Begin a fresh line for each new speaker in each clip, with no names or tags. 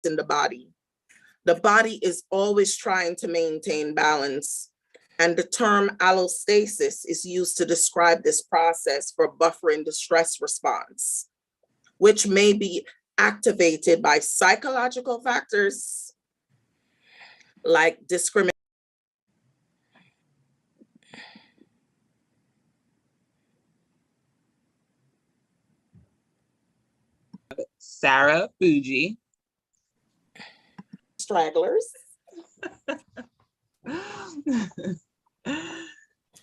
in the body. The body is always trying to maintain balance. And the term allostasis is used to describe this process for buffering the stress response, which may be activated by psychological factors like discrimination.
Sarah Fuji.
Stragglers.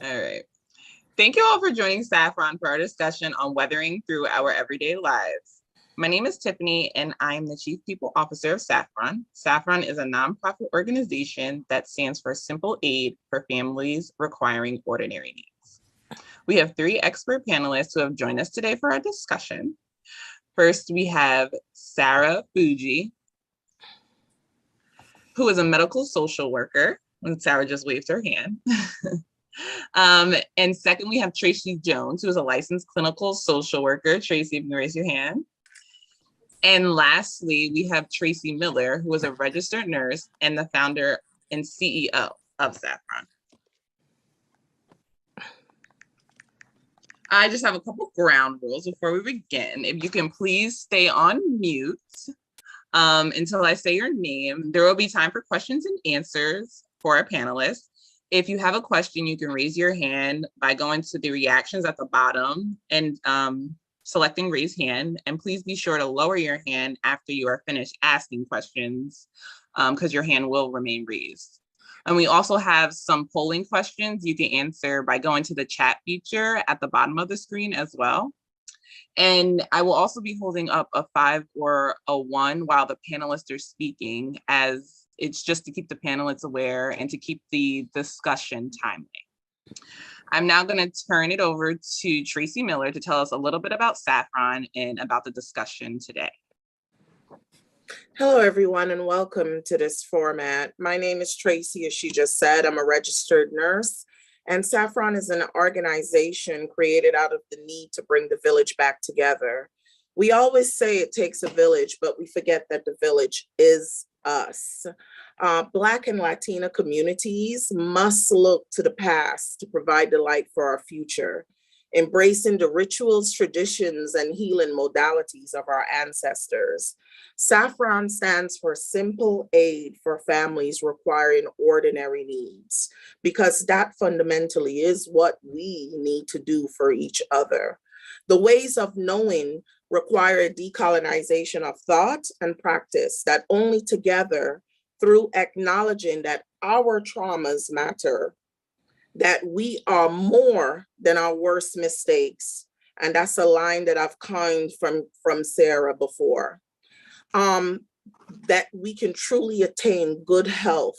All right. Thank you all for joining Saffron for our discussion on weathering through our everyday lives. My name is Tiffany, and I'm the Chief People Officer of Saffron. Saffron is a nonprofit organization that stands for Simple Aid for Families Requiring Ordinary Needs. We have 3 expert panelists who have joined us today for our discussion. First, we have Sarah Fuji, who is a medical social worker. And Sarah just waved her hand. And second, we have Tracy Jones, who is a licensed clinical social worker. Tracy, if you can raise your hand. And lastly, we have Tracy Miller, who is a registered nurse and the founder and CEO of Saffron. I just have a couple ground rules before we begin. If you can please stay on mute until I say your name. There will be time for questions and answers for our panelists. If you have a question, you can raise your hand by going to the reactions at the bottom and selecting raise hand. And please be sure to lower your hand after you are finished asking questions because your hand will remain raised. And we also have some polling questions you can answer by going to the chat feature at the bottom of the screen as well. And I will also be holding up a 5 or a 1 while the panelists are speaking, as it's just to keep the panelists aware and to keep the discussion timely. I'm now going to turn it over to Tracy Miller to tell us a little bit about Saffron and about the discussion today.
Hello, everyone, and welcome to this format. My name is Tracy, as she just said. I'm a registered nurse, and Saffron is an organization created out of the need to bring the village back together. We always say it takes a village, but we forget that the village is us. Black and Latina communities must look to the past to provide the light for our future, embracing the rituals, traditions, and healing modalities of our ancestors. Saffron stands for Simple Aid for Families Requiring Ordinary Needs, because that fundamentally is what we need to do for each other. The ways of knowing require a decolonization of thought and practice that only together, through acknowledging that our traumas matter, that we are more than our worst mistakes. And that's a line that I've coined from Sarah before. That we can truly attain good health,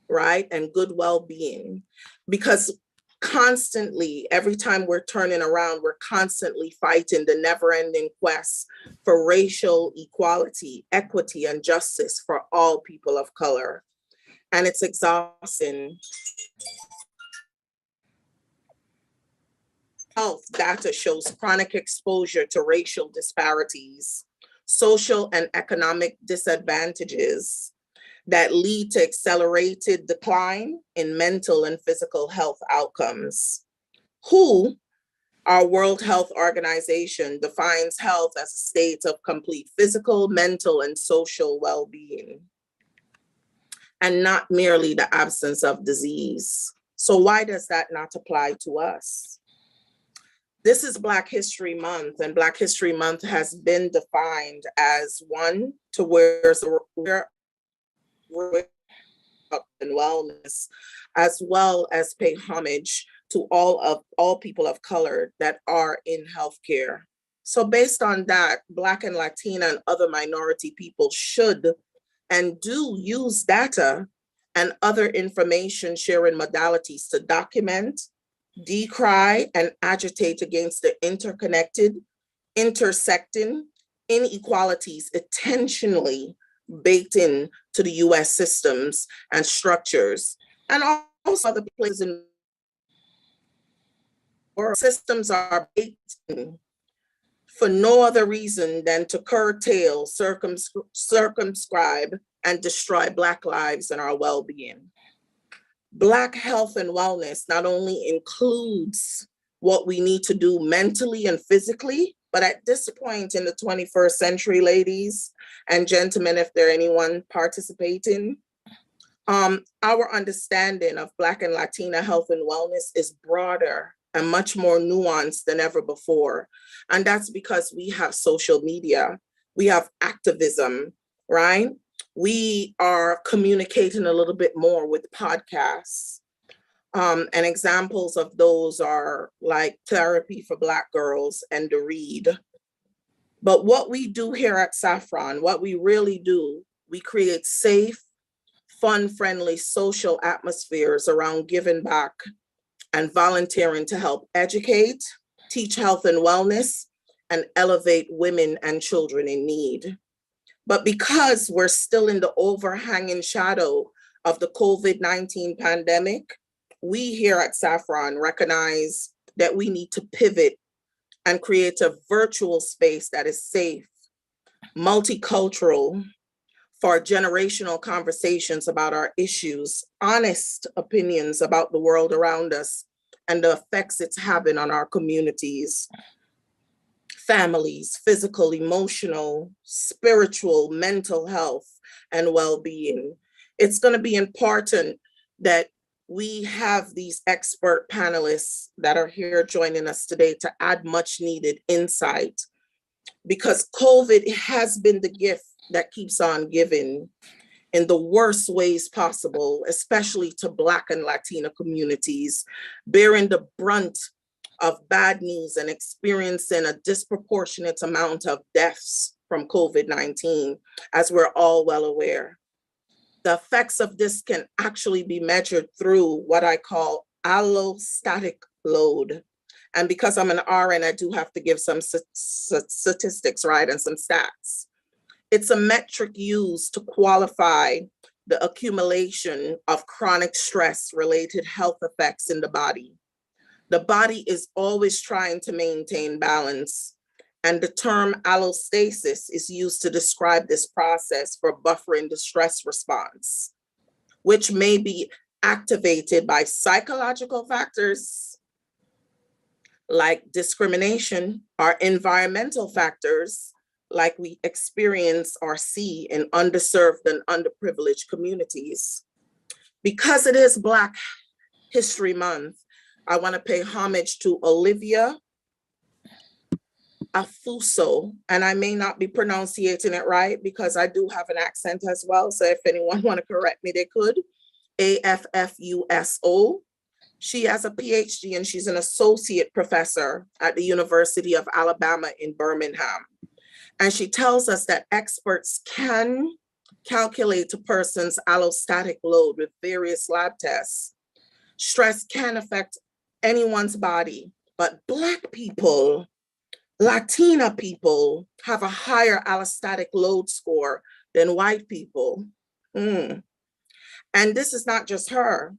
right? And good well-being, because constantly, every time we're turning around, we're constantly fighting the never-ending quest for racial equality, equity, and justice for all people of color. And it's exhausting. Health data shows chronic exposure to racial disparities, social and economic disadvantages that lead to accelerated decline in mental and physical health outcomes. WHO, our World Health Organization, defines health as a state of complete physical, mental, and social well-being, and not merely the absence of disease. So why does that not apply to us? This is Black History Month, and Black History Month has been defined as one to wear and wellness, as well as pay homage to all people of color that are in healthcare. So based on that, Black and Latina and other minority people should and do use data and other information sharing modalities to document, decry, and agitate against the interconnected, intersecting inequalities intentionally baked in to the US systems and structures, and also other places in the world. Systems are baked in for no other reason than to curtail, circumscribe, and destroy Black lives and our well-being. Black health and wellness not only includes what we need to do mentally and physically, but at this point in the 21st century, ladies and gentlemen, if there anyone participating, our understanding of Black and Latina health and wellness is broader and much more nuanced than ever before. And that's because we have social media, we have activism, right? We are communicating a little bit more with podcasts. And examples of those are like Therapy for Black Girls and The Read. But what we do here at Saffron, what we really do, we create safe, fun-friendly social atmospheres around giving back and volunteering to help educate, teach health and wellness, and elevate women and children in need. But because we're still in the overhanging shadow of the COVID-19 pandemic, we here at Saffron recognize that we need to pivot and create a virtual space that is safe, multicultural, for generational conversations about our issues, honest opinions about the world around us and the effects it's having on our communities, families, physical, emotional, spiritual, mental health, and well-being. It's going to be important that we have these expert panelists that are here joining us today to add much needed insight, because COVID has been the gift that keeps on giving in the worst ways possible, especially to Black and Latina communities, bearing the brunt of bad news and experiencing a disproportionate amount of deaths from COVID-19, as we're all well aware. The effects of this can actually be measured through what I call allostatic load. And because I'm an RN, I do have to give some statistics, right, and some stats. It's a metric used to qualify the accumulation of chronic stress-related health effects in the body. The body is always trying to maintain balance, and the term allostasis is used to describe this process for buffering the stress response, which may be activated by psychological factors like discrimination or environmental factors like we experience or see in underserved and underprivileged communities. Because it is Black History Month, I want to pay homage to Olivia Afuso, and I may not be pronouncing it right because I do have an accent as well. So if anyone want to correct me, they could. Afuso. She has a PhD and she's an associate professor at the University of Alabama in Birmingham. And she tells us that experts can calculate a person's allostatic load with various lab tests. Stress can affect anyone's body, but Black people, Latina people have a higher allostatic load score than white people. And this is not just her.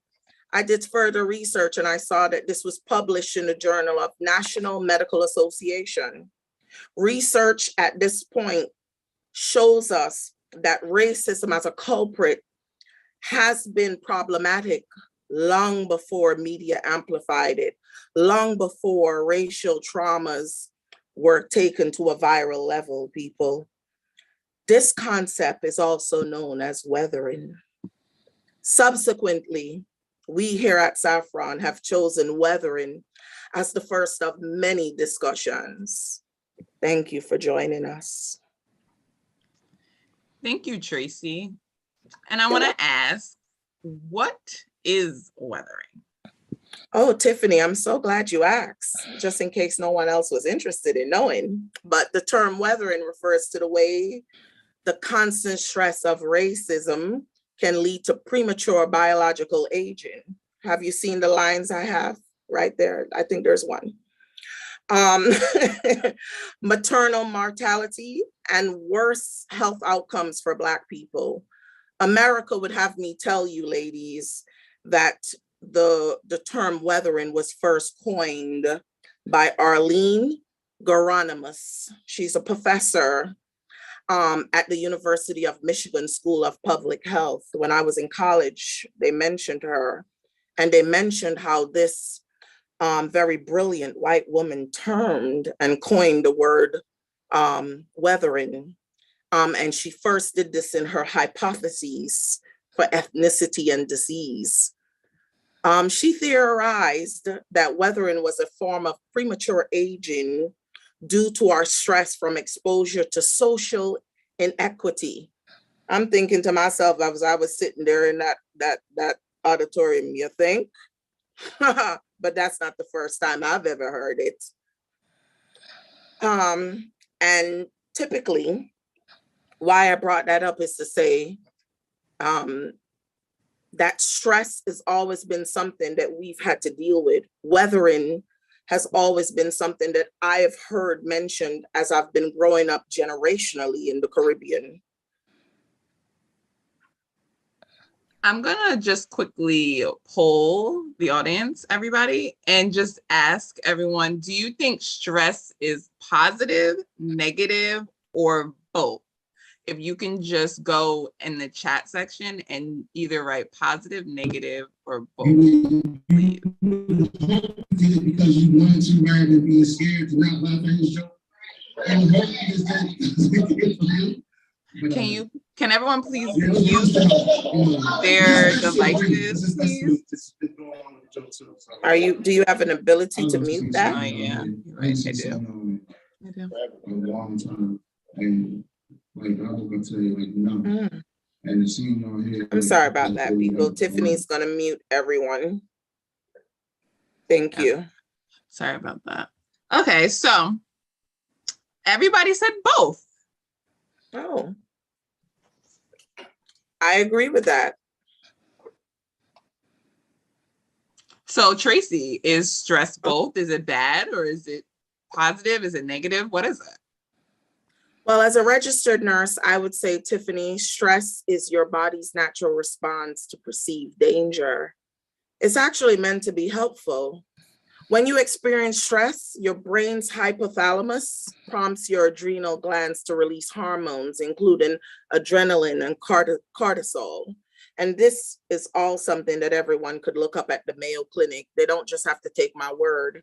I did further research and I saw that this was published in the Journal of National Medical Association. Research at this point shows us that racism as a culprit has been problematic long before media amplified it, long before racial traumas were taken to a viral level, people. This concept is also known as weathering. Subsequently, we here at Saffron have chosen weathering as the first of many discussions. Thank you for joining us.
Thank you, Tracy. And I want to ask, what is weathering?
Oh, Tiffany, I'm so glad you asked, just in case no one else was interested in knowing. But the term weathering refers to the way the constant stress of racism can lead to premature biological aging. Have you seen the lines I have right there? I think there's one. Maternal mortality and worse health outcomes for Black people. America would have me tell you, ladies, that the term weathering was first coined by Arlene Geronimus. She's a professor at the University of Michigan School of Public Health. When I was in college, they mentioned her, and they mentioned how this very brilliant white woman termed and coined the word weathering. And she first did this in her hypotheses for ethnicity and disease. She theorized that weathering was a form of premature aging due to our stress from exposure to social inequity. I'm thinking to myself as I was sitting there in that auditorium, you think? But that's not the first time I've ever heard it. And typically, why I brought that up is to say that stress has always been something that we've had to deal with. Weathering has always been something that I have heard mentioned as I've been growing up generationally in the Caribbean.
I'm gonna just quickly poll the audience, everybody, and just ask everyone, do you think stress is positive, negative, or both? If you can just go in the chat section and either write positive, negative, or both.
Please. Because you wanted to rather than being scared to not laugh at his joke.
Can everyone please mute their devices, please?
Do you have an ability to mute that?
Oh, yeah, right, I do.
A long time. And like I was gonna tell you, like, no. And the scene on here.
I'm sorry about that, people. Tiffany's gonna mute everyone. Thank you.
Sorry about that. Okay, so everybody said both.
Oh, I agree with that.
So Tracy, is stress both? Is it bad or is it positive? Is it negative? What is it?
Well, as a registered nurse, I would say, Tiffany, stress is your body's natural response to perceived danger. It's actually meant to be helpful. When you experience stress, your brain's hypothalamus prompts your adrenal glands to release hormones, including adrenaline and cortisol. And this is all something that everyone could look up at the Mayo Clinic. They don't just have to take my word.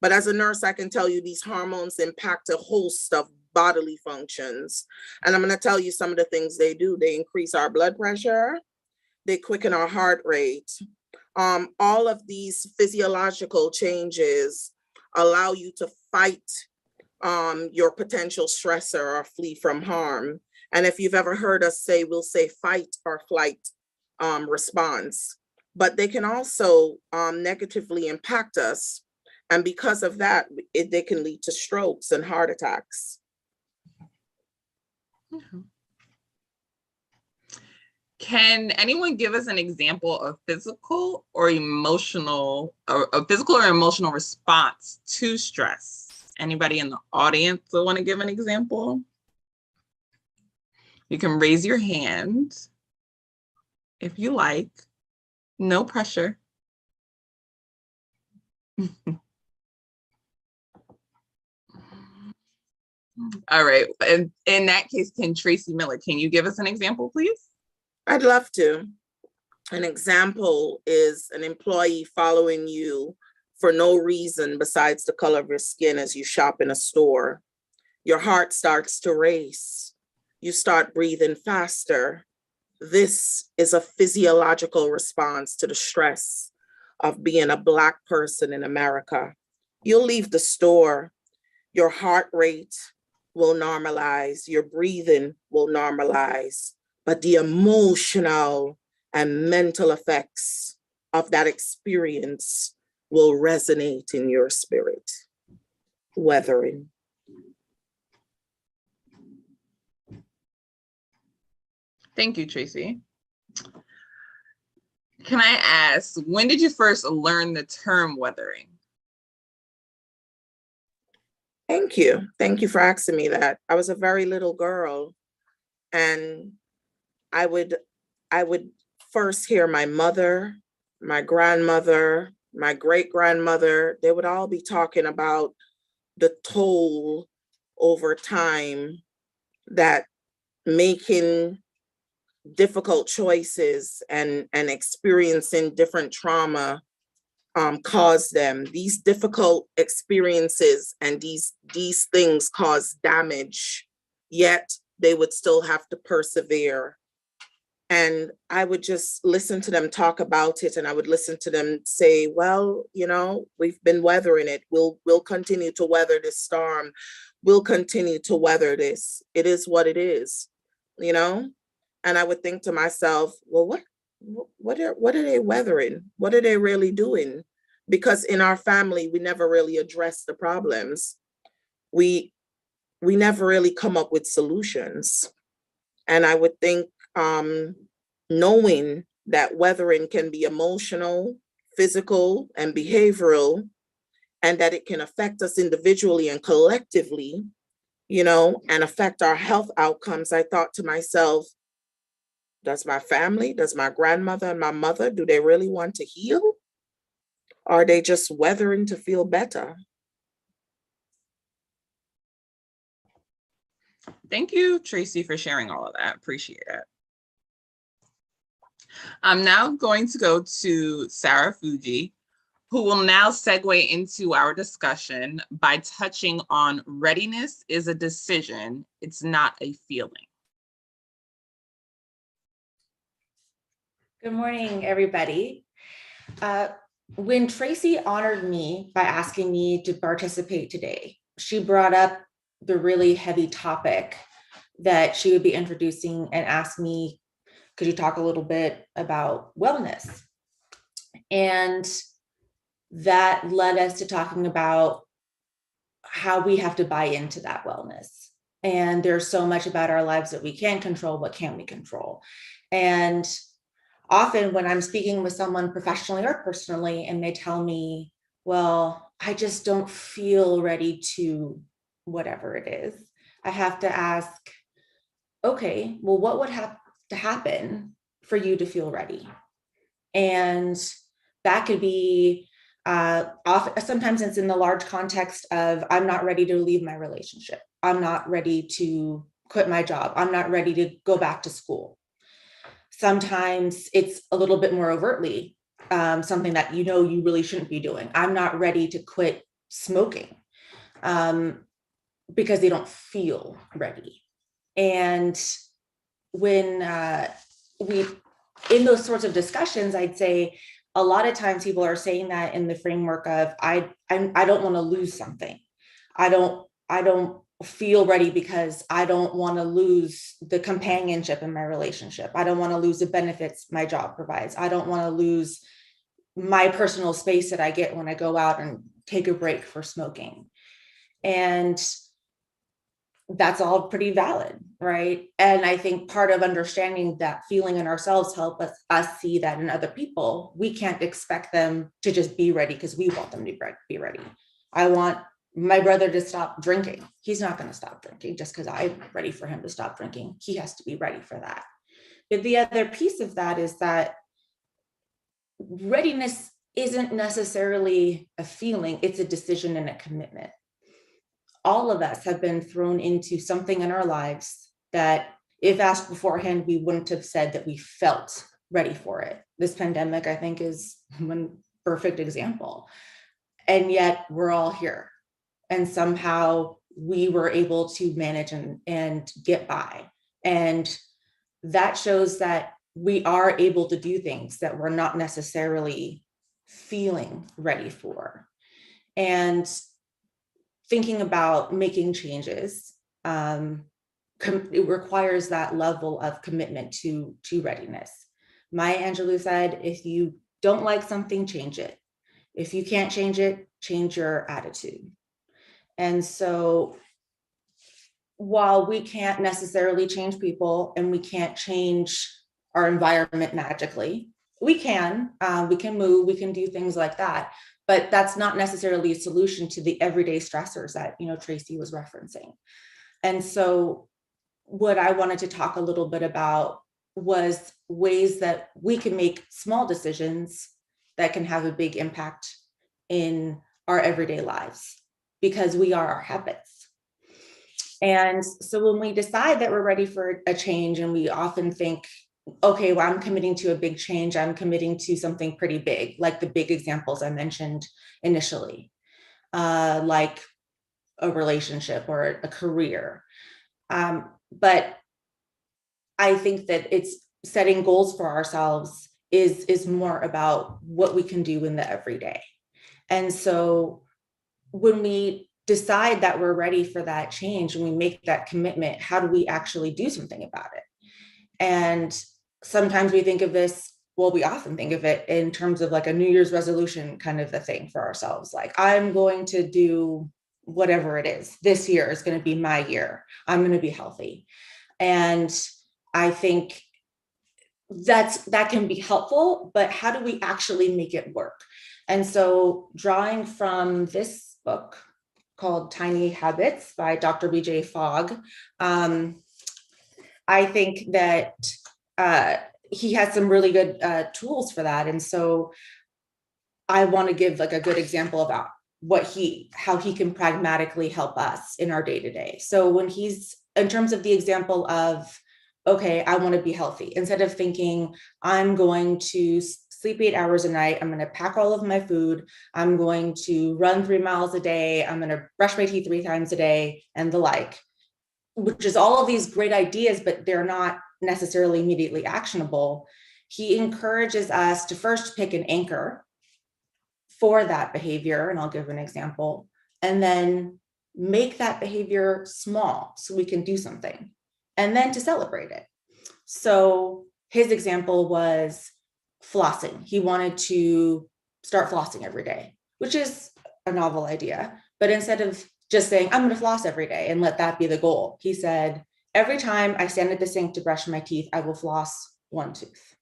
But as a nurse, I can tell you these hormones impact a host of bodily functions. And I'm going to tell you some of the things they do. They increase our blood pressure. They quicken our heart rate. All of these physiological changes allow you to fight your potential stressor or flee from harm. And if you've ever heard us say, we'll say fight or flight response, but they can also negatively impact us. And because of that, they can lead to strokes and heart attacks.
Can anyone give us an example of physical or emotional, or a physical or emotional response to stress? Anybody in the audience that want to give an example? You can raise your hand if you like. No pressure. All right. And in that case, can Tracy Miller, can you give us an example, please?
I'd love to. An example is an employee following you for no reason besides the color of your skin as you shop in a store. Your heart starts to race. You start breathing faster. This is a physiological response to the stress of being a Black person in America. You'll leave the store, your heart rate will normalize, your breathing will normalize, but the emotional and mental effects of that experience will resonate in your spirit. Weathering.
Thank you, Tracy. Can I ask, when did you first learn the term weathering?
Thank you. Thank you for asking me that. I was a very little girl, and I would first hear my mother, my grandmother, my great grandmother. They would all be talking about the toll over time that making difficult choices and experiencing different trauma cause them. These difficult experiences and these things cause damage, yet they would still have to persevere. And I would just listen to them talk about it, and I would listen to them say, well, you know, we've been weathering it. We'll continue to weather this storm. We'll continue to weather this. It is what it is, you know? And I would think to myself, well, what are they weathering? What are they really doing? Because in our family, we never really address the problems. We never really come up with solutions. And I would think, knowing that weathering can be emotional, physical, and behavioral, and that it can affect us individually and collectively, you know, and affect our health outcomes, I thought to myself, does my family, does my grandmother and my mother, do they really want to heal? Or are they just weathering to feel better?
Thank you, Tracy, for sharing all of that. Appreciate it. I'm now going to go to Sarah Fuji, who will now segue into our discussion by touching on readiness is a decision, it's not a feeling.
Good morning, everybody. When Tracy honored me by asking me to participate today, she brought up the really heavy topic that she would be introducing and asked me, could you talk a little bit about wellness? And that led us to talking about how we have to buy into that wellness. And there's so much about our lives that we can control, what can't we control? And often when I'm speaking with someone professionally or personally, and they tell me, well, I just don't feel ready to whatever it is, I have to ask, okay, well, what would have to happen for you to feel ready? And that could be sometimes it's in the large context of, I'm not ready to leave my relationship. I'm not ready to quit my job. I'm not ready to go back to school. Sometimes it's a little bit more overtly something that you know you really shouldn't be doing. I'm not ready to quit smoking because they don't feel ready. And when in those sorts of discussions, I'd say a lot of times people are saying that in the framework of I don't want to lose something. I don't feel ready because I don't want to lose the companionship in my relationship. I don't want to lose the benefits my job provides. I don't want to lose my personal space that I get when I go out and take a break for smoking. And that's all pretty valid, right? And I think part of understanding that feeling in ourselves help us see that in other people. We can't expect them to just be ready because we want them to be ready. I want my brother to stop drinking. He's not going to stop drinking just because I'm ready for him to stop drinking. He has to be ready for that. But the other piece of that is that readiness isn't necessarily a feeling, it's a decision and a commitment. All of us have been thrown into something in our lives that, if asked beforehand, we wouldn't have said that we felt ready for it. This pandemic, I think, is one perfect example. And yet we're all here. And somehow we were able to manage and get by. And that shows that we are able to do things that we're not necessarily feeling ready for. And thinking about making changes, it requires that level of commitment to readiness. Maya Angelou said, if you don't like something, change it. If you can't change it, change your attitude. And so while we can't necessarily change people and we can't change our environment magically, we can move, we can do things like that. But that's not necessarily a solution to the everyday stressors that, Tracy was referencing. And so what I wanted to talk a little bit about was ways that we can make small decisions that can have a big impact in our everyday lives. because we are our habits. And so when we decide that we're ready for a change, and we often think, okay, well, I'm committing to a big change, I'm committing to something pretty big, like the big examples I mentioned initially, like a relationship or a career. But I think that it's setting goals for ourselves is more about what we can do in the everyday. And so when we decide that we're ready for that change and we make that commitment, how do we actually do something about it? And sometimes we think of this, well, we often think of it in terms of like a New Year's resolution kind of a thing for ourselves. Like, I'm going to do whatever it is. This year is going to be my year. I'm going to be healthy. And I think that can be helpful, but how do we actually make it work? And so drawing from this book called Tiny Habits by Dr. BJ Fogg, I think that he has some really good tools for that. And so I want to give like a good example about how he can pragmatically help us in our day-to-day. So when he's in terms of the example of, okay, I want to be healthy, instead of thinking I'm going to sleep 8 hours a night, I'm going to pack all of my food, I'm going to run 3 miles a day, I'm going to brush my teeth 3 times a day, and the like, which is all of these great ideas, but they're not necessarily immediately actionable. He encourages us to first pick an anchor for that behavior, and I'll give an example, and then make that behavior small so we can do something, and then to celebrate it. So his example was flossing. He wanted to start flossing every day, which is a novel idea. But instead of just saying, I'm going to floss every day and let that be the goal, he said, every time I stand at the sink to brush my teeth, I will floss 1 tooth.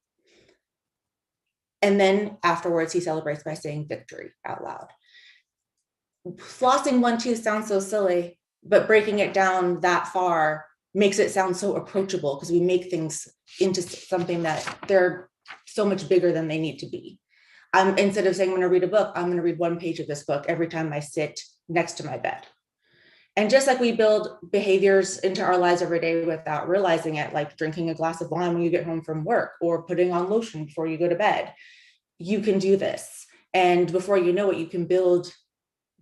And then afterwards, he celebrates by saying victory out loud. Flossing 1 tooth sounds so silly, but breaking it down that far makes it sound so approachable, because we make things into something that they're so much bigger than they need to be. Instead of saying I'm going to read a book, I'm going to read 1 page of this book every time I sit next to my bed. And just like we build behaviors into our lives every day without realizing it, like drinking a glass of wine when you get home from work, or putting on lotion before you go to bed, you can do this. And before you know it, you can build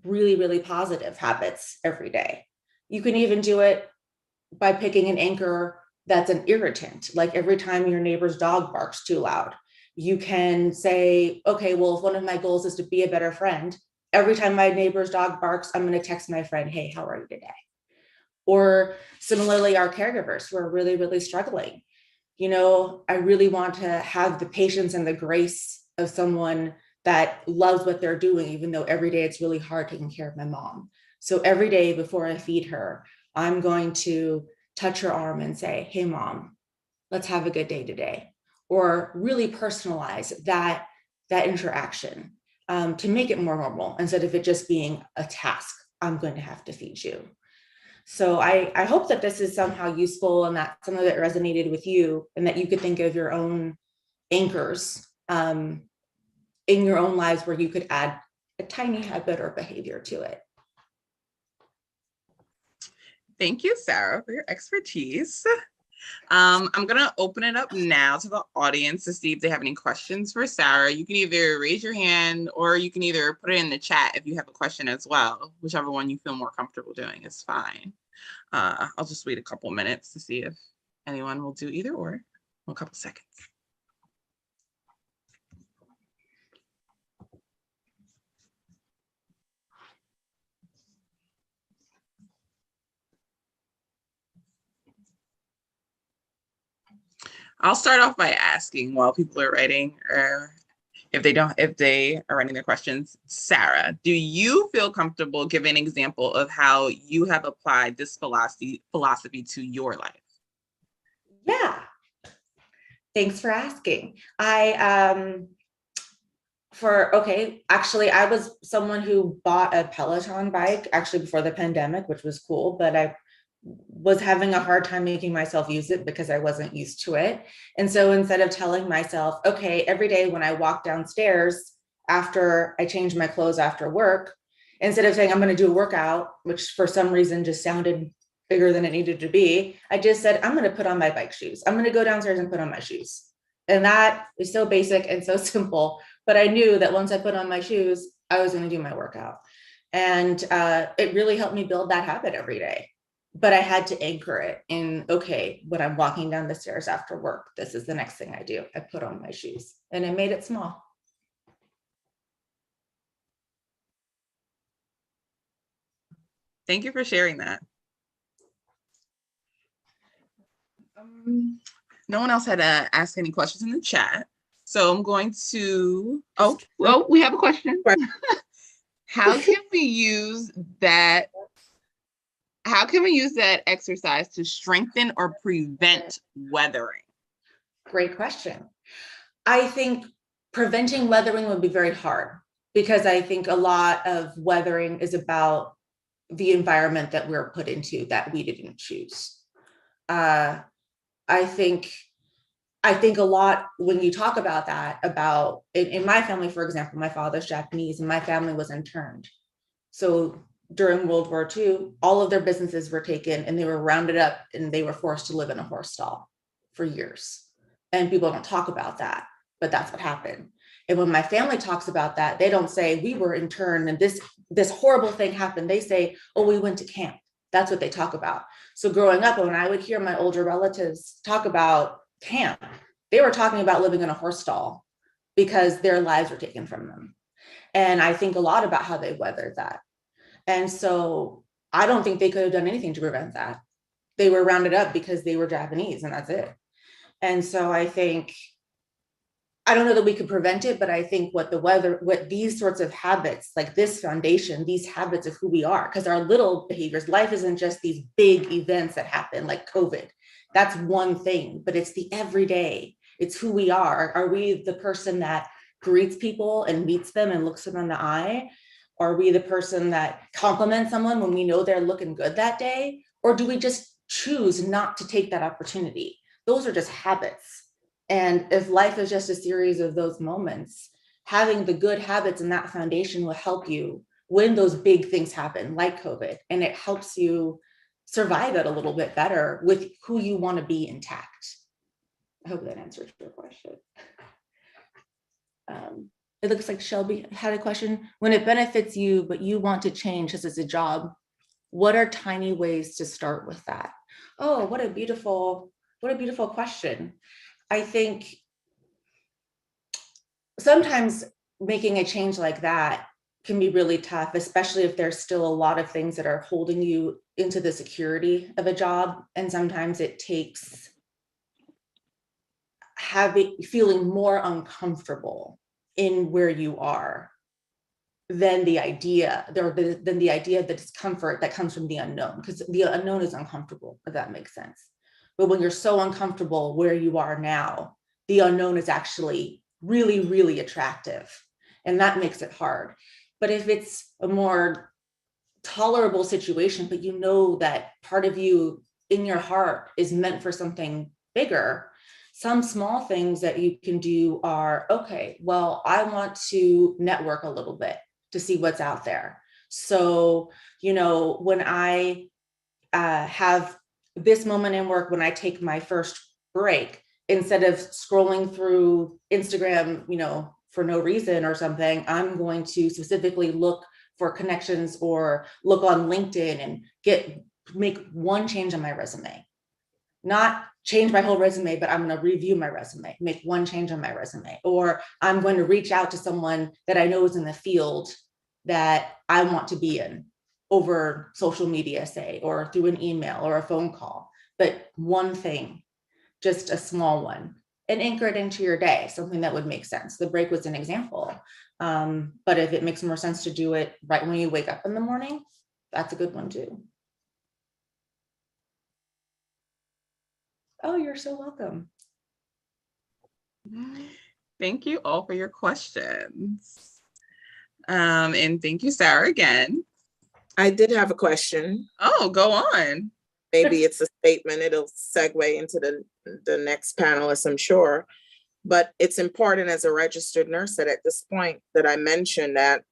really, really positive habits every day. You can even do it by picking an anchor that's an irritant. Like every time your neighbor's dog barks too loud, you can say, okay, well, if one of my goals is to be a better friend, every time my neighbor's dog barks, I'm going to text my friend, hey, how are you today? Or similarly, our caregivers who are really, really struggling. You know, I really want to have the patience and the grace of someone that loves what they're doing, even though every day it's really hard taking care of my mom. So every day before I feed her, I'm going to touch her arm and say, hey, mom, let's have a good day today. Or really personalize that interaction to make it more normal, instead of it just being a task. I'm going to have to feed you. So I hope that this is somehow useful, and that some of it resonated with you, and that you could think of your own anchors in your own lives where you could add a tiny habit or behavior to it.
Thank you, Sarah, for your expertise. I'm going to open it up now to the audience to see if they have any questions for Sarah. You can either raise your hand, or you can either put it in the chat if you have a question as well. Whichever one you feel more comfortable doing is fine. I'll just wait a couple minutes to see if anyone will do either or. A couple seconds. I'll start off by asking while people are writing, or if they are writing their questions. Sarah, do you feel comfortable giving an example of how you have applied this philosophy to your life?
Yeah. Thanks for asking. Actually, I was someone who bought a Peloton bike actually before the pandemic, which was cool, but I was having a hard time making myself use it because I wasn't used to it. And so instead of telling myself, okay, every day when I walk downstairs after I change my clothes after work, Instead of saying, I'm going to do a workout, which for some reason just sounded bigger than it needed to be, I just said, I'm going to put on my bike shoes. I'm going to go downstairs and put on my shoes. And that is so basic and so simple. But I knew that once I put on my shoes, I was going to do my workout. And it really helped me build that habit every day. But I had to anchor it in, okay, when I'm walking down the stairs after work, this is the next thing I do. I put on my shoes, and I made it small.
Thank you for sharing that. No one else had to ask any questions in the chat. So I'm going to, oh, well, we have a question. How can we use that? How can we use that exercise to strengthen or prevent weathering?
Great question. I think preventing weathering would be very hard, because I think a lot of weathering is about the environment that we're put into that we didn't choose. I think a lot when you talk about that, about in my family, for example, my father's Japanese and my family was interned. So during World War II, all of their businesses were taken and they were rounded up and they were forced to live in a horse stall for years. And people don't talk about that, but that's what happened. And when my family talks about that, they don't say we were interned and this horrible thing happened. They say, oh, we went to camp. That's what they talk about. So growing up, when I would hear my older relatives talk about camp, they were talking about living in a horse stall because their lives were taken from them. And I think a lot about how they weathered that. And so I don't think they could have done anything to prevent that. They were rounded up because they were Japanese, and that's it. And so I think, I don't know that we could prevent it, but I think what these sorts of habits, like this foundation, these habits of who we are, because our little behaviors, life isn't just these big events that happen like COVID. That's one thing, but it's the everyday. It's who we are. Are we the person that greets people and meets them and looks them in the eye? Are we the person that compliments someone when we know they're looking good that day? Or do we just choose not to take that opportunity? Those are just habits. And if life is just a series of those moments, having the good habits in that foundation will help you when those big things happen, like COVID, and it helps you survive it a little bit better with who you want to be intact. I hope that answers your question. It looks like Shelby had a question. When it benefits you, but you want to change this as a job, what are tiny ways to start with that? Oh, what a beautiful question. I think sometimes making a change like that can be really tough, especially if there's still a lot of things that are holding you into the security of a job. And sometimes it takes feeling more uncomfortable in where you are than the idea of the discomfort that comes from the unknown, because the unknown is uncomfortable, if that makes sense. But when you're so uncomfortable where you are now, the unknown is actually really, really attractive. And that makes it hard. But if it's a more tolerable situation, but you know that part of you in your heart is meant for something bigger, some small things that you can do are, okay, well, I want to network a little bit to see what's out there. So, when I have this moment in work, when I take my first break, instead of scrolling through Instagram, for no reason or something, I'm going to specifically look for connections or look on LinkedIn and make one change on my resume. Not change my whole resume, but I'm going to review my resume, make one change on my resume, or I'm going to reach out to someone that I know is in the field that I want to be in over social media, say, or through an email or a phone call. But one thing, just a small one, and anchor it into your day, something that would make sense. The break was an example. But if it makes more sense to do it right when you wake up in the morning, that's a good one too. Oh, you're so welcome.
Thank you all for your questions. And thank you, Sarah, again.
I did have a question.
Oh, go on.
Maybe it's a statement. It'll segue into the next panelist, I'm sure. But it's important as a registered nurse that at this point that I mentioned that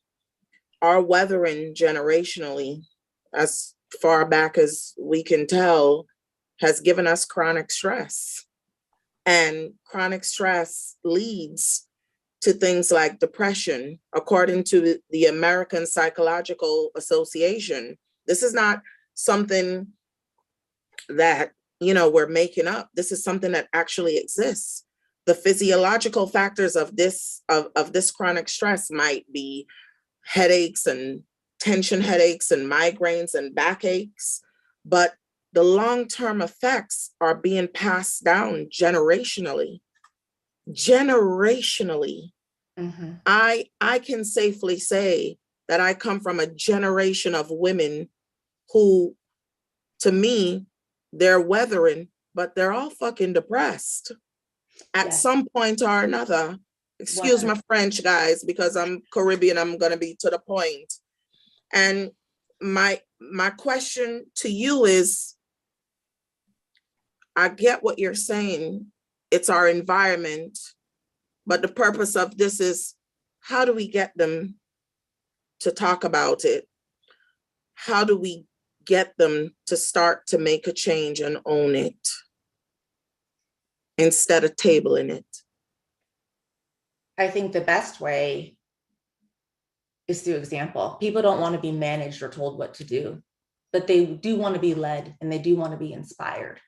our weathering generationally, as far back as we can tell, has given us chronic stress. And chronic stress leads to things like depression, according to the American Psychological Association. This is not something that, we're making up. This is something that actually exists. The physiological factors of this chronic stress might be headaches and tension headaches and migraines and backaches, but the long-term effects are being passed down generationally.
Mhm.
I can safely say that I come from a generation of women who, to me, they're weathering, but they're all fucking depressed at
Yes.
some point or another. Excuse my French, guys, because I'm Caribbean, I'm gonna be to the point. And my question to you is, I get what you're saying. It's our environment, but the purpose of this is, how do we get them to talk about it? How do we get them to start to make a change and own it instead of tabling it?
I think the best way is through example. People don't want to be managed or told what to do, but they do want to be led and they do want to be inspired.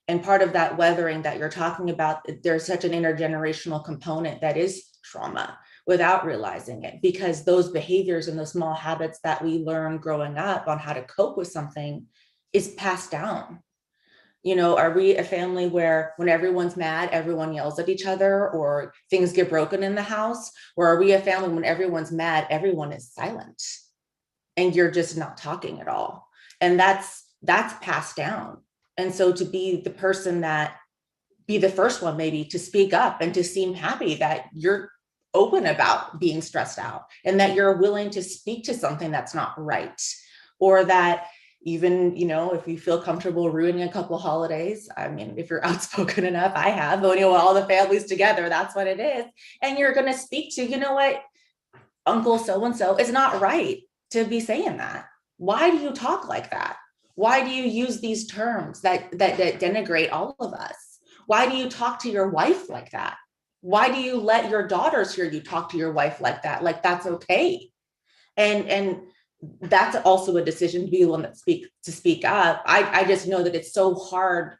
And part of that weathering that you're talking about, there's such an intergenerational component that is trauma without realizing it, because those behaviors and those small habits that we learn growing up on how to cope with something is passed down. Are we a family where when everyone's mad, everyone yells at each other or things get broken in the house? Or are we a family when everyone's mad, everyone is silent and you're just not talking at all? And that's passed down. And so to be the person that, be the first one maybe to speak up and to seem happy that you're open about being stressed out and that you're willing to speak to something that's not right, or that even, if you feel comfortable ruining a couple holidays, I mean, if you're outspoken enough, I have, when all the families together, that's what it is. And you're going to speak to, what, Uncle so-and-so, it's not right to be saying that. Why do you talk like that? Why do you use these terms that denigrate all of us? Why do you talk to your wife like that? Why do you let your daughters hear you talk to your wife like that? Like that's okay. And that's also a decision to be the one that speak up. I just know that it's so hard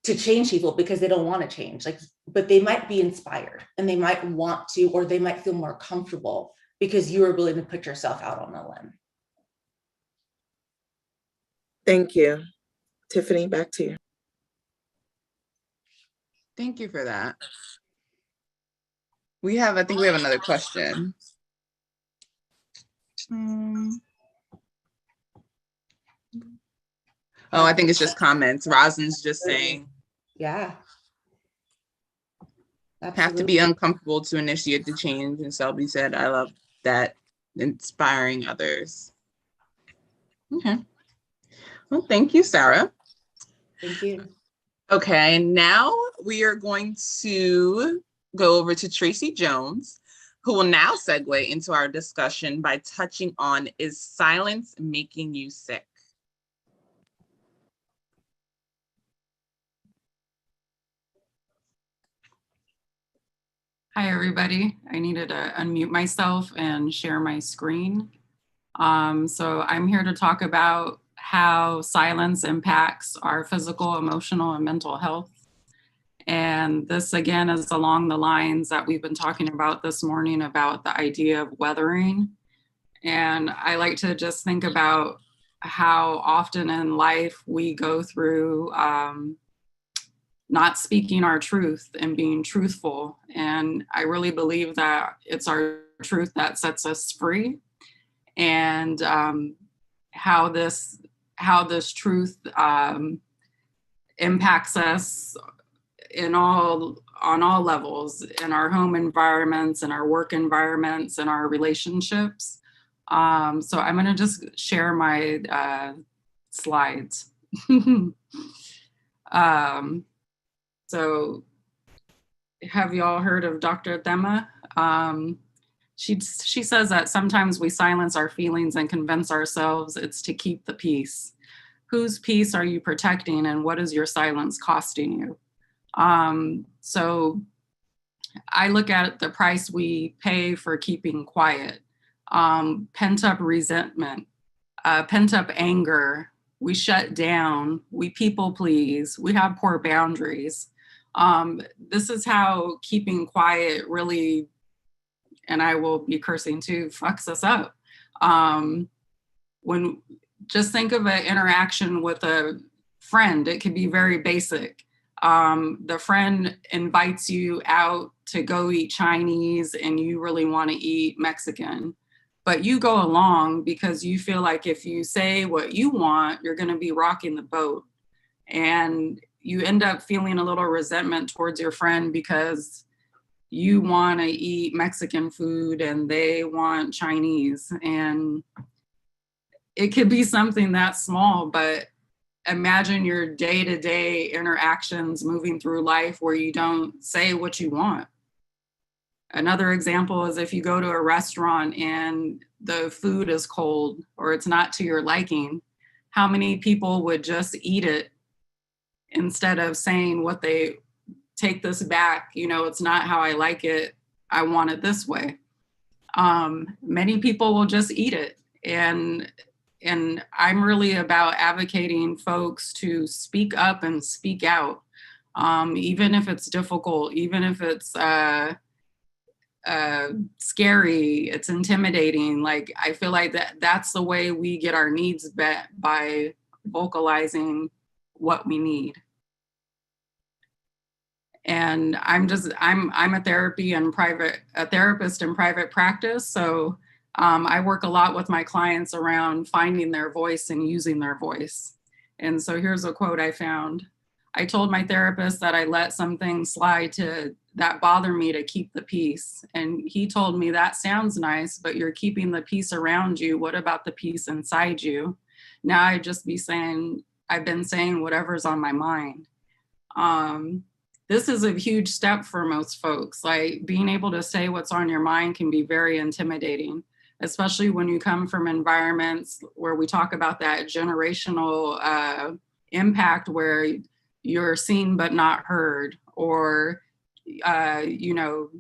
to change people because they don't want to change. But they might be inspired and they might want to, or they might feel more comfortable because you are willing to put yourself out on a limb.
Thank you. Tiffany, back to you.
Thank you for that. I think we have another question. Oh, I think it's just comments. Rosin's just saying.
Yeah. Absolutely.
Have to be uncomfortable to initiate the change. And Selby said, I love that, inspiring others. Okay. Well, thank you, Sarah.
Thank you.
Okay, now we are going to go over to Tracy Jones, who will now segue into our discussion by touching on, is silence making you sick?
Hi, everybody. I needed to unmute myself and share my screen. So I'm here to talk about how silence impacts our physical, emotional, and mental health. And this, again, is along the lines that we've been talking about this morning about the idea of weathering. And I like to just think about how often in life we go through not speaking our truth and being truthful. And I really believe that it's our truth that sets us free. And how this truth impacts us on all levels, in our home environments, in our work environments, in our relationships. So I'm going to just share my slides. So have you all heard of Dr. Thema? she says that sometimes we silence our feelings and convince ourselves it's to keep the peace. Whose peace are you protecting, and what is your silence costing you? So I look at the price we pay for keeping quiet, pent up resentment, pent up anger. We shut down, we people please, we have poor boundaries. This is how keeping quiet really, and I will be cursing too, fucks us up. When just think of an interaction with a friend, it could be very basic. The friend invites you out to go eat Chinese and you really want to eat Mexican, but you go along because you feel like if you say what you want, you're going to be rocking the boat. And you end up feeling a little resentment towards your friend because you want to eat Mexican food and they want Chinese. And it could be something that small, but imagine your day-to-day interactions moving through life where you don't say what you want. Another example is if you go to a restaurant and the food is cold or it's not to your liking, how many people would just eat it instead of saying what they take this back, you know, it's not how I like it, I want it this way. Many people will just eat it. And I'm really about advocating folks to speak up and speak out, even if it's difficult, even if it's scary, it's intimidating. Like, I feel like that's the way we get our needs met, by vocalizing what we need. And I'm a therapist in private practice. So I work a lot with my clients around finding their voice and using their voice. And so here's a quote I found. I told my therapist that I let some things slide that bother me to keep the peace. And he told me, that sounds nice, but you're keeping the peace around you. What about the peace inside you? Now I've been saying whatever's on my mind. This is a huge step for most folks. Like, being able to say what's on your mind can be very intimidating, especially when you come from environments where we talk about that generational impact where you're seen but not heard, or you know,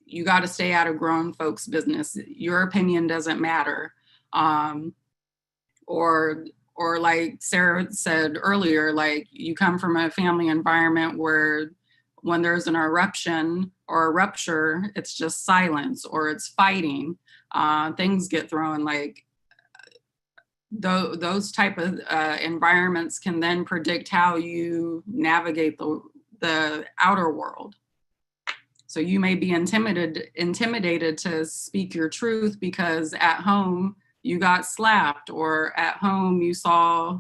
you got to stay out of grown folks' business. Your opinion doesn't matter. Or like Sarah said earlier, like, you come from a family environment where when there's an eruption or a rupture, it's just silence or it's fighting. Things get thrown. Like, those type of environments can then predict how you navigate the outer world. So you may be intimidated to speak your truth because at home you got slapped, or at home you saw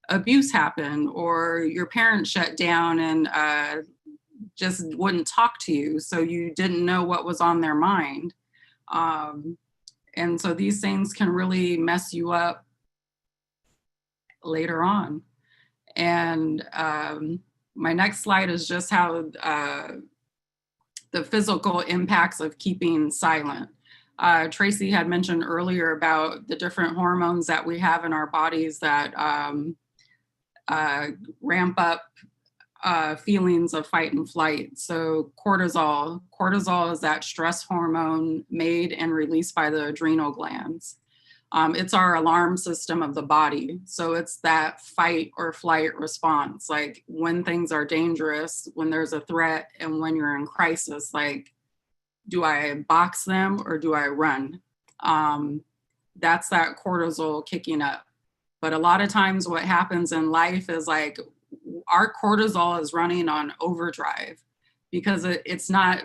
abuse happen, or your parents shut down and just wouldn't talk to you. So you didn't know what was on their mind. And so these things can really mess you up later on. And my next slide is just how the physical impacts of keeping silent. Tracy had mentioned earlier about the different hormones that we have in our bodies that ramp up feelings of fight and flight. So cortisol is that stress hormone made and released by the adrenal glands. It's our alarm system of the body. So it's that fight or flight response. Like, when things are dangerous, when there's a threat, and when you're in crisis, like, do I box them or do I run? That's that cortisol kicking up. But a lot of times what happens in life is, like, our cortisol is running on overdrive because it's not,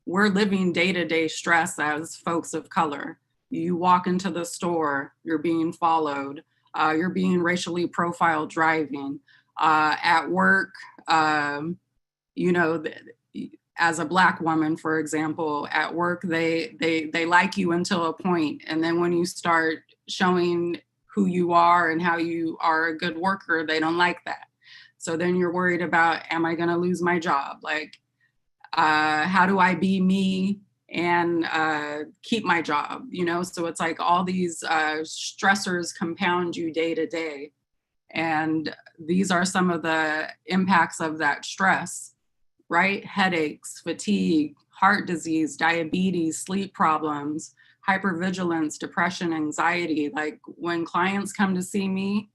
we're living day-to-day stress as folks of color. You walk into the store, you're being followed, you're being racially profiled driving. At work, you know, as a Black woman, for example, at work, they like you until a point. And then when you start showing who you are and how you are a good worker, they don't like that. So then you're worried about, am I gonna lose my job? Like, how do I be me and keep my job, you know? So it's like all these stressors compound you day to day. And these are some of the impacts of that stress, right? Headaches, fatigue, heart disease, diabetes, sleep problems, hypervigilance, depression, anxiety. Like when clients come to see me,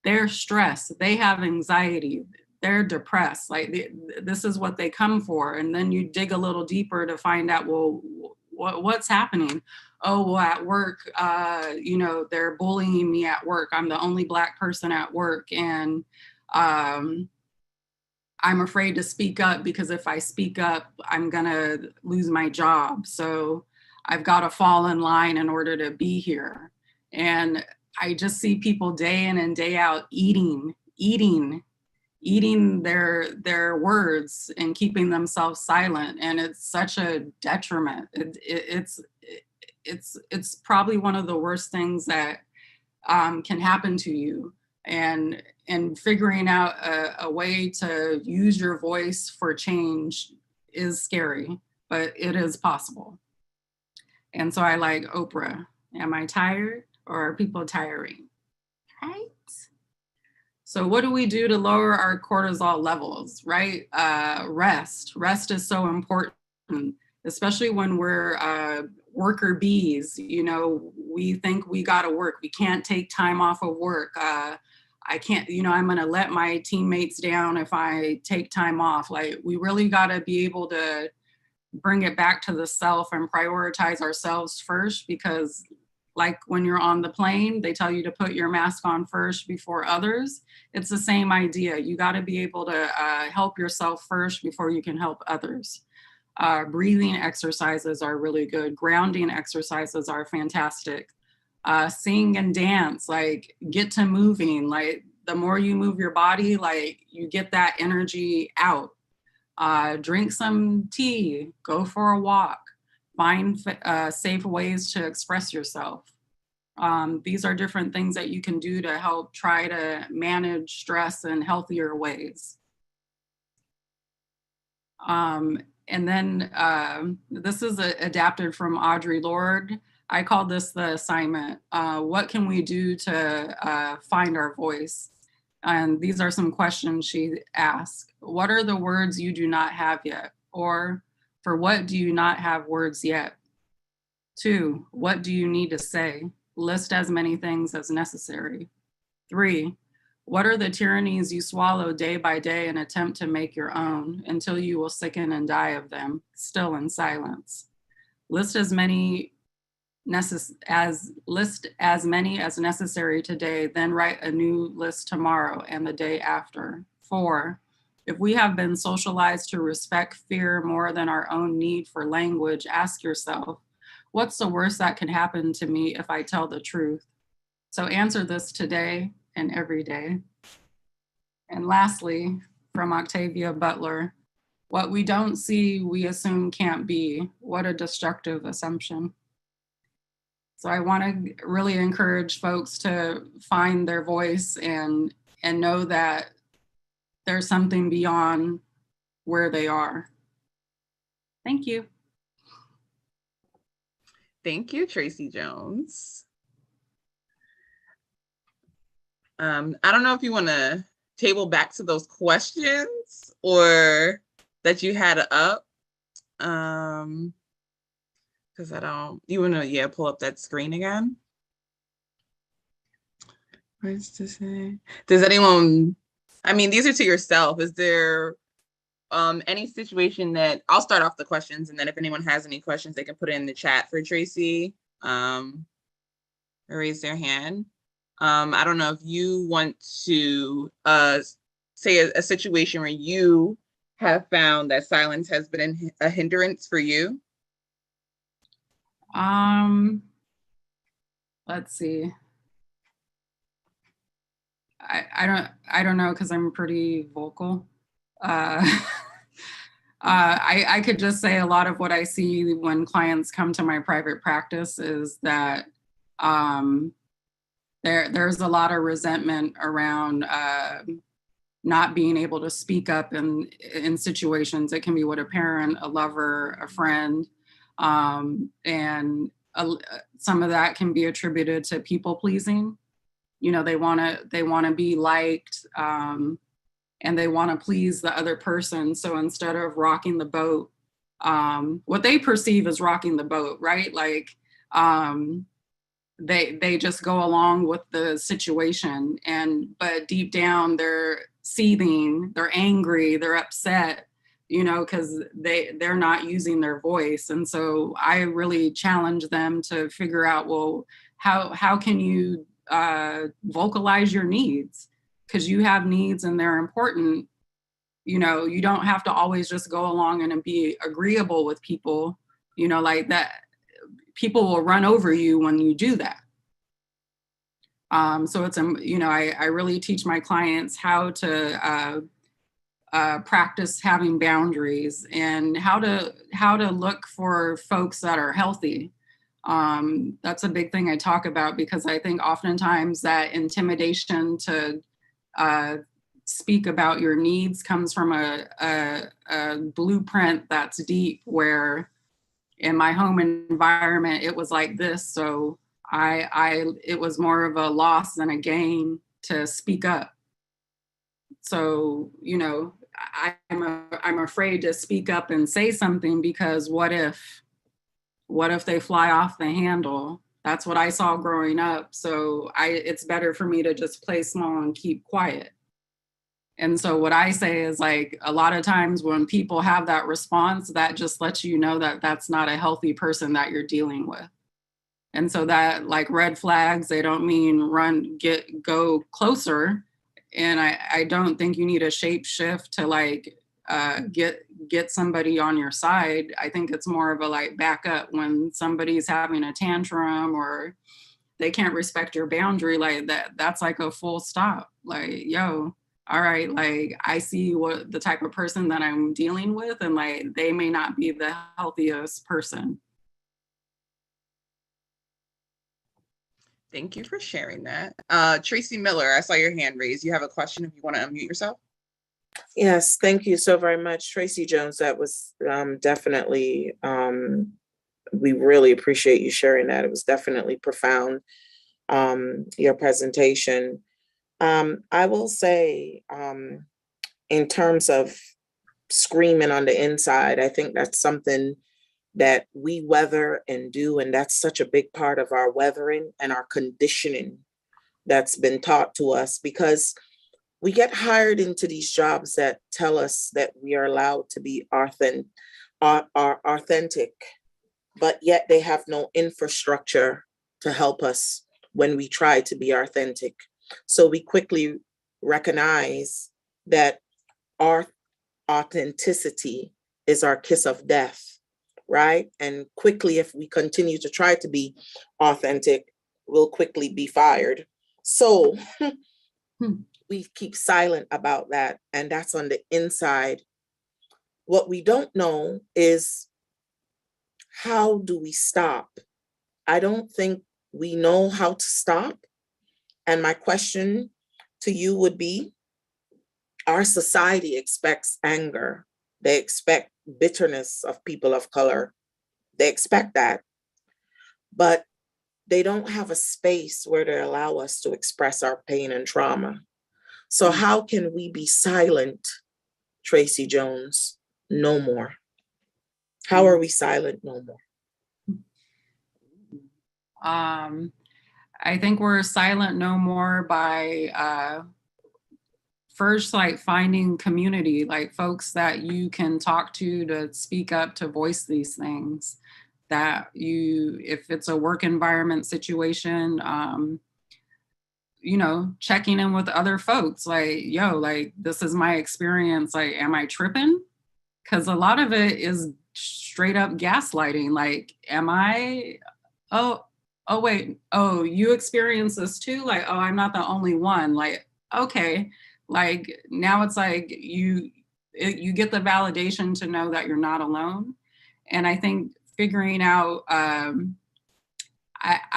they're stressed, they have anxiety, they're depressed. Like this is what they come for. And then you dig a little deeper to find out, well, what's happening? Oh, well, at work, you know, they're bullying me at work. I'm the only Black person at work. And I'm afraid to speak up because if I speak up, I'm gonna lose my job. So I've got to fall in line in order to be here. And I just see people day in and day out eating their words and keeping themselves silent. And it's such a detriment. It's probably one of the worst things that can happen to you. And figuring out a way to use your voice for change is scary, but it is possible. And so I like Oprah. Am I tired or are people tiring? Right? So what do we do to lower our cortisol levels, right? Rest. Rest is so important, especially when we're worker bees. You know, we think we gotta work. We can't take time off of work. I can't, you know, I'm gonna let my teammates down if I take time off. Like we really gotta be able to bring it back to the self and prioritize ourselves first, because like when you're on the plane, they tell you to put your mask on first before others. It's the same idea. You got to be able to help yourself first before you can help others. Breathing exercises are really good. Grounding exercises are fantastic. Sing and dance, like get to moving. Like the more you move your body, like you get that energy out. Drink some tea, go for a walk. Find safe ways to express yourself. These are different things that you can do to help try to manage stress in healthier ways. And then this is adapted from Audre Lorde. I call this the assignment. What can we do to find our voice? And these are some questions she asked. What are the words you do not have yet? Or for what do you not have words yet? 2, what do you need to say? List as many things as necessary. 3, what are the tyrannies you swallow day by day and attempt to make your own until you will sicken and die of them, still in silence? List as many as necessary today, then write a new list tomorrow and the day after. 4, if we have been socialized to respect fear more than our own need for language, ask yourself, what's the worst that can happen to me if I tell the truth? So answer this today and every day. And lastly, from Octavia Butler, what we don't see, we assume can't be. What a destructive assumption. So I want to really encourage folks to find their voice and know that there's something beyond where they are. Thank you.
Thank you, Tracy Jones. I don't know if you want to table back to those questions or that you had up. Because I don't, you want to, pull up that screen again? What's to say? Does anyone, I mean, these are to yourself. Is there any situation that, I'll start off the questions, and then if anyone has any questions, they can put it in the chat for Tracy, or raise their hand. I don't know if you want to say a situation where you have found that silence has been a hindrance for you.
Let's see. I don't know, because I'm pretty vocal. I could just say a lot of what I see when clients come to my private practice is that there's a lot of resentment around not being able to speak up in situations. It can be with a parent, a lover, a friend. And some of that can be attributed to people pleasing. You know, they want to be liked, and they want to please the other person. So instead of rocking the boat, what they perceive as rocking the boat, right? Like, they just go along with the situation, but deep down they're seething, they're angry, they're upset, you know, because they're not using their voice. And so I really challenge them to figure out, well, how can you vocalize your needs? Because you have needs and they're important. You know, you don't have to always just go along and be agreeable with people, you know, like that. People will run over you when you do that. So it's, you know, I really teach my clients how to practice having boundaries and how to look for folks that are healthy. That's a big thing I talk about, because I think oftentimes that intimidation to speak about your needs comes from a blueprint that's deep, where in my home environment, it was like this. So it was more of a loss than a gain to speak up. So, you know, I'm afraid to speak up and say something, because what if they fly off the handle? That's what I saw growing up. So it's better for me to just play small and keep quiet. And so what I say is, like, a lot of times when people have that response, that just lets you know that that's not a healthy person that you're dealing with. And so that, like, red flags, they don't mean go closer. And I don't think you need a shape shift to, like, get somebody on your side. I think it's more of a, like, back up when somebody's having a tantrum or they can't respect your boundary, like that's like a full stop. Like, yo, all right, like, I see what the type of person that I'm dealing with, and, like, they may not be the healthiest person.
Thank you for sharing that. Tracy Miller, I saw your hand raised. You have a question if you want to unmute yourself?
Yes, thank you so very much, Tracy Jones. That was definitely, we really appreciate you sharing that. It was definitely profound, your presentation. I will say, in terms of screaming on the inside, I think that's something that we weather and do, and that's such a big part of our weathering and our conditioning that's been taught to us, because we get hired into these jobs that tell us that we are allowed to be authentic, but yet they have no infrastructure to help us when we try to be authentic. So we quickly recognize that our authenticity is our kiss of death, right? And quickly, if we continue to try to be authentic, we'll quickly be fired. So we keep silent about that. And that's on the inside. What we don't know is, how do we stop? I don't think we know how to stop. And my question to you would be, our society expects anger. They expect bitterness of people of color. They expect that. But they don't have a space where they allow us to express our pain and trauma. So how can we be silent, Tracy Jones, no more? How are we silent no more?
I think we're silent no more by first, like, finding community, like folks that you can talk to speak up, to voice these things. That if it's a work environment situation, you know, checking in with other folks, like, yo, like, this is my experience, like, am I tripping? Because a lot of it is straight up gaslighting. Like, am I, oh wait, oh, you experience this too? Like, oh, I'm not the only one. Like, okay, like, now it's like you get the validation to know that you're not alone. And I think figuring out, I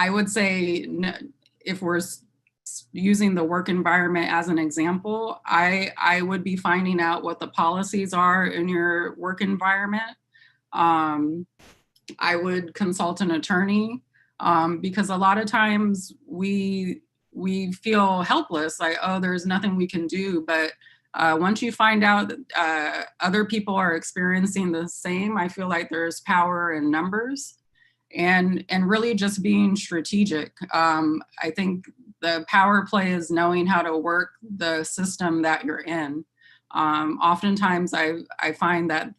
would say, if we're using the work environment as an example, I would be finding out what the policies are in your work environment. I would consult an attorney, because a lot of times we feel helpless, like, oh, there's nothing we can do. But once you find out that other people are experiencing the same, I feel like there's power in numbers, and really just being strategic. I think the power play is knowing how to work the system that you're in. Oftentimes I find that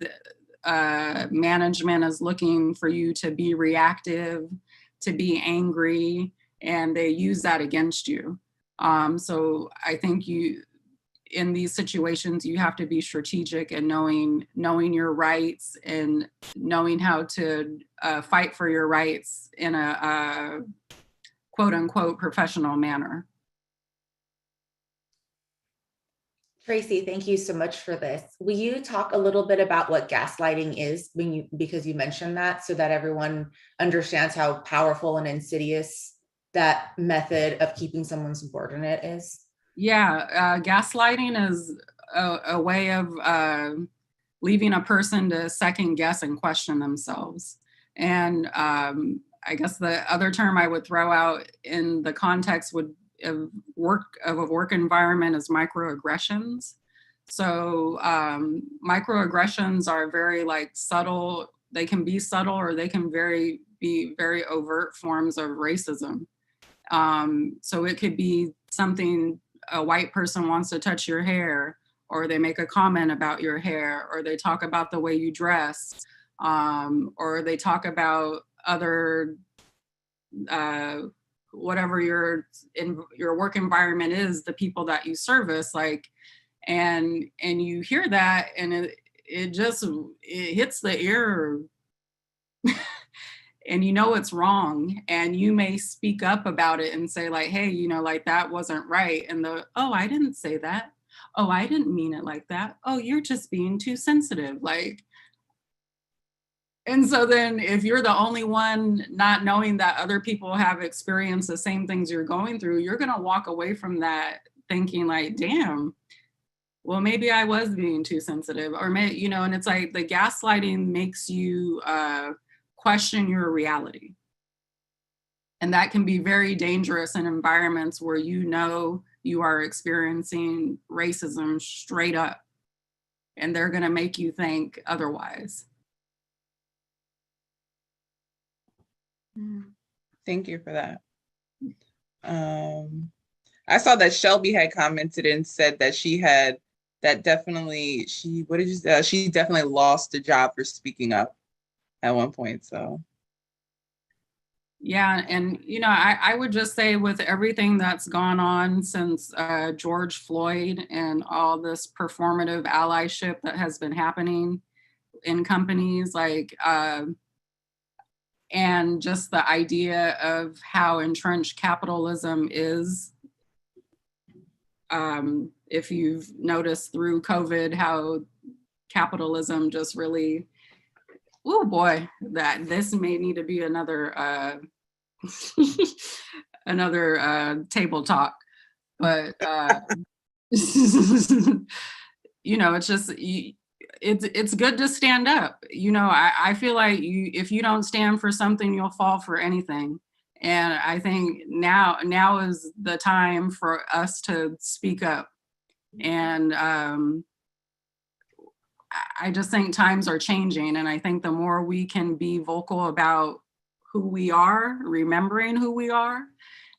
management is looking for you to be reactive, to be angry, and they use that against you. So I think in these situations, you have to be strategic and knowing your rights and knowing how to fight for your rights in a quote unquote professional manner.
Tracy, thank you so much for this. Will you talk a little bit about what gaslighting is because you mentioned that, so that everyone understands how powerful and insidious that method of keeping someone subordinate is?
Yeah, gaslighting is a way of leaving a person to second guess and question themselves. And I guess the other term I would throw out in the context of a work environment is microaggressions. So microaggressions are very subtle. They can be subtle, or they can be very overt forms of racism. So it could be something, a white person wants to touch your hair, or they make a comment about your hair, or they talk about the way you dress, or they talk about other whatever your work environment is, the people that you service, and you hear that, and it hits the ear. And you know it's wrong, and you may speak up about it and say hey, that wasn't right. And oh, I didn't say that. Oh, I didn't mean it like that. Oh, you're just being too sensitive. And so then if you're the only one not knowing that other people have experienced the same things you're going through, you're going to walk away from that thinking damn, well, maybe I was being too sensitive, or and it's the gaslighting makes you question your reality. And that can be very dangerous in environments where you are experiencing racism straight up, and they're going to make you think otherwise.
Thank you for that. I saw that Shelby had commented and said that she definitely lost a job for speaking up at one point. So yeah, and I would just say, with everything that's gone on since George Floyd and all this performative allyship that has been happening in companies, and just the idea of how entrenched capitalism is. If you've noticed through COVID how capitalism just really, oh boy, that this may need to be another another table talk. But it's just, it's good to stand up. I feel like if you don't stand for something, you'll fall for anything. And I think now is the time for us to speak up. And I just think times are changing. And I think the more we can be vocal about who we are, remembering who we are,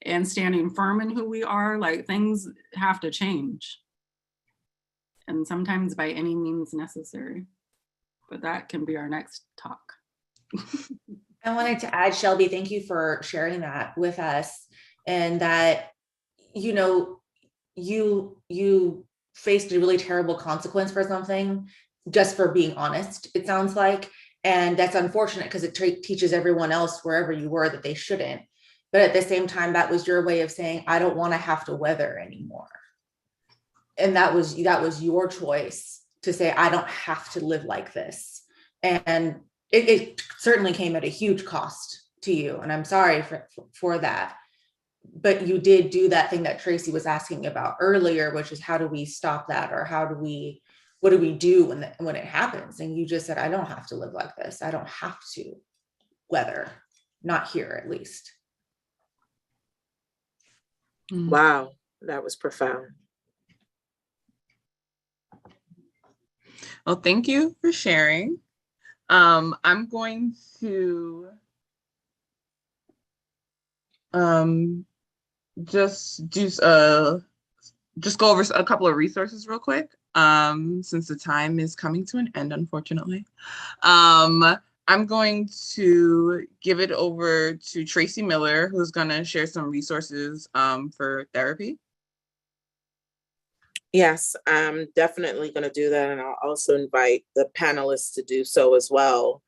and standing firm in who we are, things have to change. And sometimes by any means necessary. But that can be our next talk.
I wanted to add, Shelby, thank you for sharing that with us. And that, you faced a really terrible consequence for something just for being honest, it sounds like. And that's unfortunate, because it teaches everyone else wherever you were that they shouldn't. But at the same time, that was your way of saying, I don't want to have to weather anymore. And that was your choice to say, I don't have to live like this. And it certainly came at a huge cost to you. And I'm sorry for that. But you did do that thing that Tracy was asking about earlier, which is, how do we stop that? Or what do we do when it happens? And you just said, I don't have to live like this. I don't have to. weather, not here at least.
Wow, that was profound.
Well, thank you for sharing. I'm going to just go over a couple of resources real quick, since the time is coming to an end, unfortunately. I'm going to give it over to Tracy Miller, who's going to share some resources for therapy.
Yes, I'm definitely going to do that. And I'll also invite the panelists to do so as well.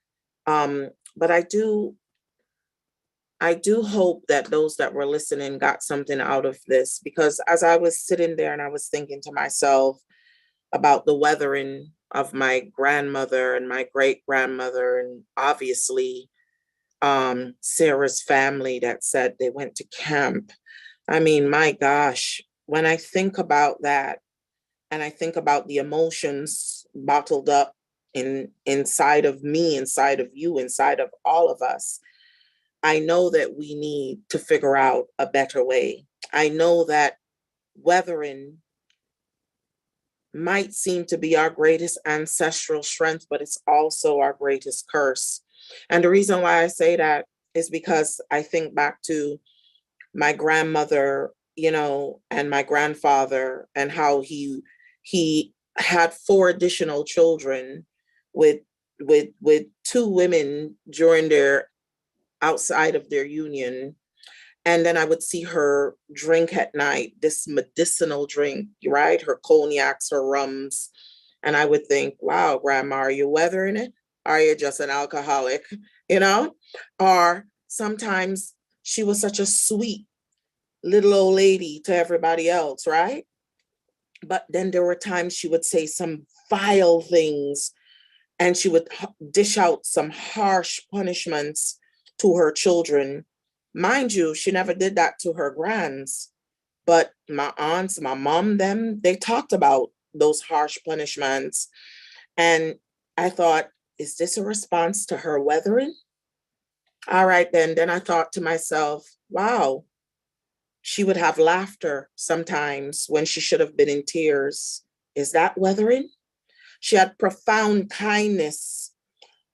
But I do hope that those that were listening got something out of this, because as I was sitting there and I was thinking to myself about the weathering of my grandmother and my great grandmother, and obviously Sarah's family that said they went to camp. I mean, my gosh, when I think about that, and I think about the emotions bottled up inside of me, inside of you, inside of all of us, I know that we need to figure out a better way. I know that weathering might seem to be our greatest ancestral strength, but it's also our greatest curse. And the reason why I say that is because I think back to my grandmother, and my grandfather, and how he had 4 additional children with 2 women during their outside of their union. And then I would see her drink at night, this medicinal drink, right? Her cognacs, her rums. And I would think, wow, grandma, are you weathering it? Are you just an alcoholic? Or sometimes she was such a sweet little old lady to everybody else, right? But then there were times she would say some vile things, and she would dish out some harsh punishments to her children. Mind you, she never did that to her grands, but my aunts, my mom, they talked about those harsh punishments. And I thought, is this a response to her weathering? All right, then I thought to myself, wow, she would have laughter sometimes when she should have been in tears. Is that weathering? She had profound kindness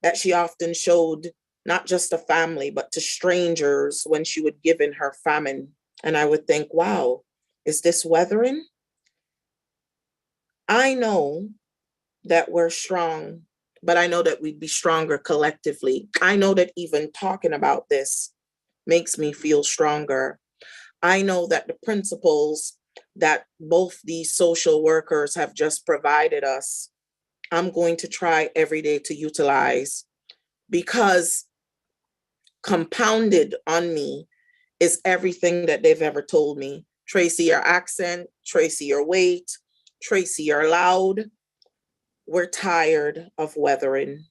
that she often showed, not just to family, but to strangers when she would give in her famine. And I would think, wow, is this weathering? I know that we're strong, but I know that we'd be stronger collectively. I know that even talking about this makes me feel stronger. I know that the principles that both these social workers have just provided us, I'm going to try every day to utilize, because compounded on me is everything that they've ever told me. Tracy, your accent, Tracy, your weight, Tracy, you're loud. We're tired of weathering.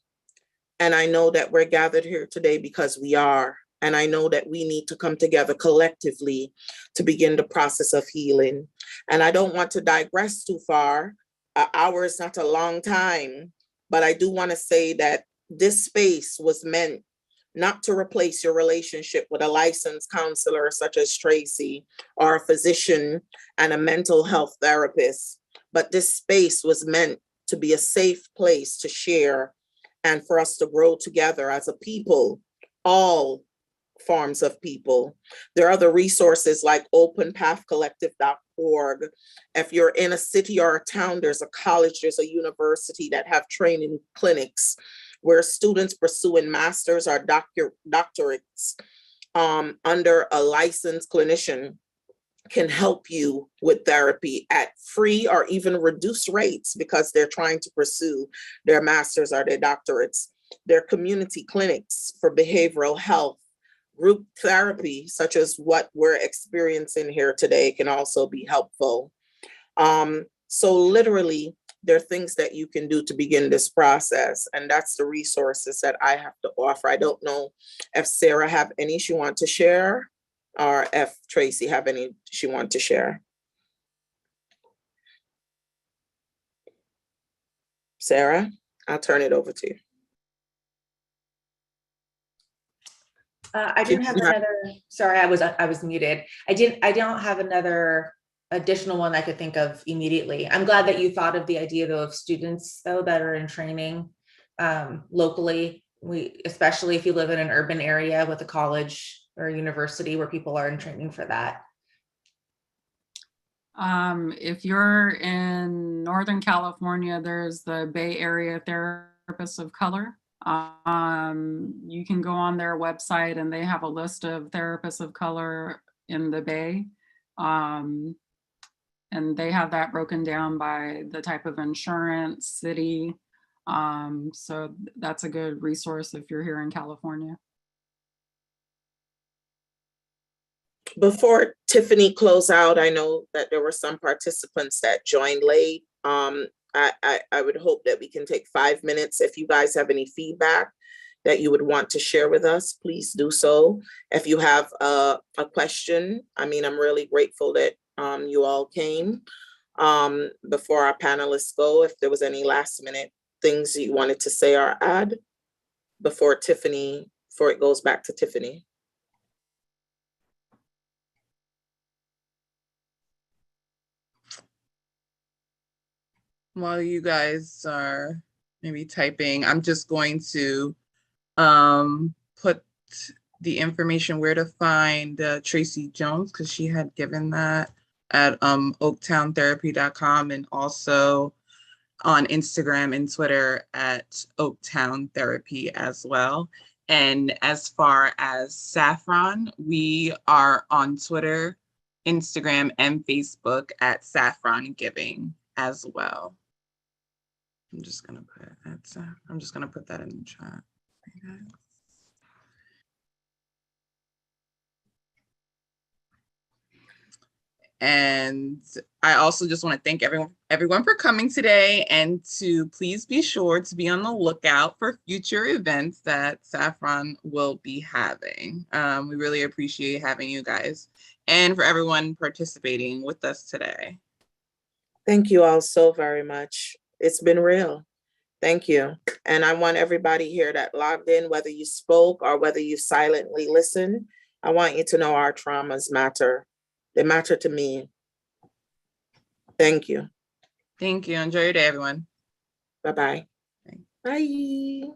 And I know that we're gathered here today because we are. And I know that we need to come together collectively to begin the process of healing. And I don't want to digress too far. An hour is not a long time, but I do want to say that this space was meant not to replace your relationship with a licensed counselor such as Tracy, or a physician and a mental health therapist, but this space was meant to be a safe place to share and for us to grow together as a people, all forms of people. There are other resources like openpathcollective.org. If you're in a city or a town, there's a college, there's a university that have training clinics where students pursuing masters or doctorates under a licensed clinician can help you with therapy at free or even reduced rates, because they're trying to pursue their masters or their doctorates. There are community clinics for behavioral health. Group therapy, such as what we're experiencing here today, can also be helpful. So literally, there are things that you can do to begin this process, and that's the resources that I have to offer. I don't know if Sarah have any she want to share, or if Tracy have any she want to share. Sarah, I'll turn it over to you.
I didn't have another, sorry, I was muted. I don't have another additional one I could think of immediately. I'm glad that you thought of the idea though of students though that are in training locally. Especially if you live in an urban area with a college or a university where people are in training for that.
If you're in Northern California, there's the Bay Area Therapists of Color. You can go on their website and they have a list of therapists of color in the Bay. And they have that broken down by the type of insurance, city. So that's a good resource if you're here in California.
Before Tiffany close out, I know that there were some participants that joined late. I would hope that we can take 5 minutes. If you guys have any feedback that you would want to share with us, please do so. If you have a question, I mean, I'm really grateful that you all came. Before our panelists go, if there was any last minute things you wanted to say or add before it goes back to Tiffany.
While you guys are maybe typing, I'm just going to put the information where to find Tracy Jones, because she had given that at oaktowntherapy.com, and also on Instagram and Twitter at Oaktown Therapy as well. And as far as Saffron, we are on Twitter, Instagram, and Facebook at Saffron Giving as well. I'm just gonna put that in the chat. And I also just want to thank everyone for coming today, and to please be sure to be on the lookout for future events that Saffron will be having. We really appreciate having you guys, and for everyone participating with us today.
Thank you all so very much. It's been real. Thank you. And I want everybody here that logged in, whether you spoke or whether you silently listened, I want you to know our traumas matter. They matter to me. Thank you.
Thank you. Enjoy your day, everyone.
Bye-bye.
Thanks.
Bye.